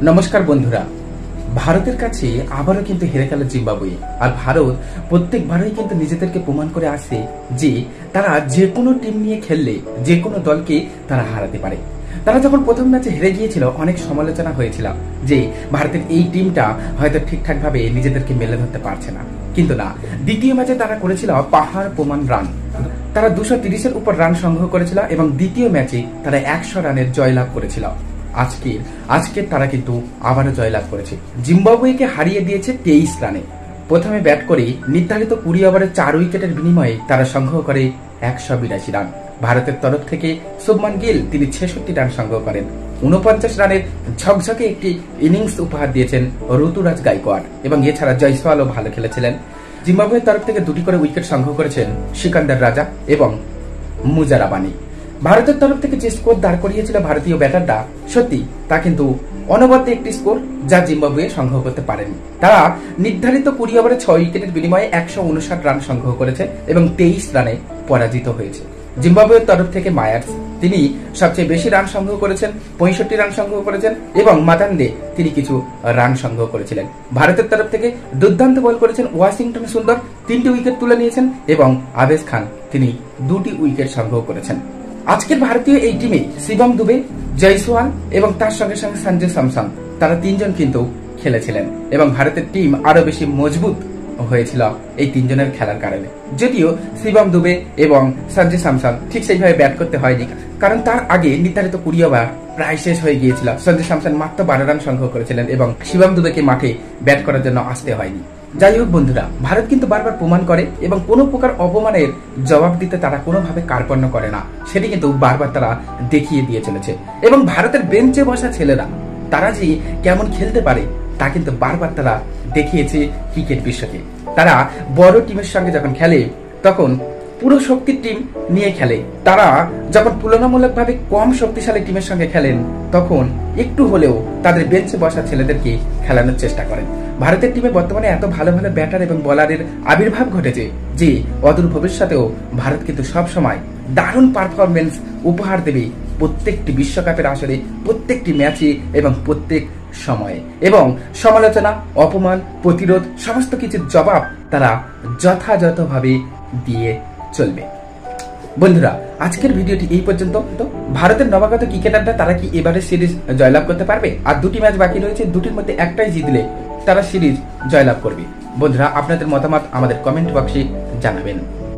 নমস্কার বন্ধুরা, ভারতের কাছে আবারও কিন্তু হেরে গেল জিম্বাবুয়ে। আর ভারত প্রত্যেকবারই কিন্তু নিজেদেরকে প্রমাণ করে আসে যে তারা যে কোনো টিম নিয়ে খেললে যে কোনো দলকে তারা হারাতে পারে। তারা যখন প্রথম ম্যাচে হেরে গিয়েছিল অনেক সমালোচনা হয়েছিল যে ভারতের এই টিমটা হয়তো ঠিকঠাক ভাবে নিজেদেরকে মেলে ধরতে পারছে না, কিন্তু না, দ্বিতীয় ম্যাচে তারা করেছিল পাহাড় প্রমাণ রান। তারা 230-এর উপর রান সংগ্রহ করেছিল এবং দ্বিতীয় ম্যাচে তারা 100 রানের জয়লাভ করেছিল। আজকের তারা কিন্তু আবারও জয়লাভ করেছে, জিম্বাবুয়েকে হারিয়ে দিয়েছে 23 রানে। প্রথমে ব্যাট করে নির্ধারিত 20 ওভারের 4 উইকেটের বিনিময়ে তারা সংগ্রহ করে 182 রান। ভারতের তরফ থেকে শুভমান গিল তিনি 66 রান সংগ্রহ করেন। 49 রানের ঝকঝকে একটি ইনিংস উপহার দিয়েছেন ঋতুরাজ গাইকোয়াড় এবং এছাড়া জয়সওয়ালও ভালো খেলেছিলেন। জিম্বাবুয়ের তরফ থেকে 2টি করে উইকেট সংগ্রহ করেছেন সিকান্দার রাজা এবং মুজারাবানি। ভারতের তরফ থেকে যে স্কোর দাঁড় করিয়েছিল ভারতীয় ব্যাটাররা, সত্যি তা কিন্তু অনবদ্য একটি স্কোর যা জিম্বাবুয়ে সংগ্রহ করতে পারেনি। তারা নির্ধারিত 20 ওভারে 6 উইকেটের বিনিময়ে 159 রান সংগ্রহ করেছে এবং 23 রানে পরাজিত হয়েছে। জিম্বাবুয়ের তরফ থেকে মায়ার্স তিনি সবচেয়ে বেশি রান সংগ্রহ করেছেন, 65 রান সংগ্রহ করেছেন এবং মাতান্দে তিনি কিছু রান সংগ্রহ করেছিলেন। ভারতের তরফ থেকে দুর্দান্ত বল করেছেন ওয়াশিংটন সুন্দর, 3টি উইকেট তুলে নিয়েছেন এবং আবেশ খান তিনি 2টি উইকেট সংগ্রহ করেছেন। আজকের ভারতীয় এই টিমে শিবম দুবে, জয়সওয়াল এবং তার সঙ্গে সঙ্গে সঞ্জু স্যামসন তারা 3 জন কিন্তু খেলেছিলেন এবং ভারতের টিম আরো বেশি মজবুত হয়েছিল এই 3 জনের খেলার কারণে। যদিও শিবম দুবে এবং সঞ্জু স্যামসন ঠিক সেইভাবে ব্যাট করতে হয়নি, কারণ তার আগে নির্ধারিত 20 ওভার প্রায় শেষ হয়ে গিয়েছিল। সঞ্জু স্যামসন মাত্র 12 রান সংগ্রহ করেছিলেন এবং শিবম দুবেকে মাঠে ব্যাট করার জন্য আসতে হয়নি। যাই হোক বন্ধুরা, ভারত কিন্তু বারবার প্রমাণ করে এবং কোনো প্রকার অপমানের জবাব দিতে তারা কোনোভাবে কার্পণ্য করে না, সেটি কিন্তু বারবার তারা দেখিয়ে দিয়ে চলেছে। এবং ভারতের বেঞ্চে বসা ছেলেরা তারা যে কেমন খেলতে পারে তা কিন্তু বারবার তারা দেখিয়েছে ক্রিকেট বিশ্বকে। তারা বড় টিমের সঙ্গে যখন খেলে তখন পুরো শক্তির টিম নিয়ে খেলে, তারা যখন তুলনামূলকভাবে কম শক্তিশালী টিমের সঙ্গে খেলেন তখন একটু হলেও তাদের বেঞ্চে বসা ছেলেদেরকে খেলানোর চেষ্টা করেন। ভারতের টিমে বর্তমানে এত ভালো ভালো ব্যাটার এবং বোলারের আবির্ভাব ঘটেছে যে অদূর ভবিষ্যতেও ভারত কিন্তু সবসময় দারুণ পারফরমেন্স উপহার দেবে প্রত্যেকটি বিশ্বকাপের আসরে, প্রত্যেকটি ম্যাচে এবং প্রত্যেক সময়ে। এবং সমালোচনা, অপমান, প্রতিরোধ সমস্ত কিছুর জবাব তারা যথাযথভাবে দিয়ে চলবে। বন্ধুরা, আজকের ভিডিওটি এই পর্যন্ত। ভারতের নবাগত ক্রিকেটাররা তারা কি এবারে সিরিজ জয়লাভ করতে পারবে? আর 2টি ম্যাচ বাকি রয়েছে, 2টির মধ্যে একটাই জিতলে তারা সিরিজ জয়লাভ করবে। বন্ধুরা, আপনাদের মতামত আমাদের কমেন্ট বক্সে জানাবেন।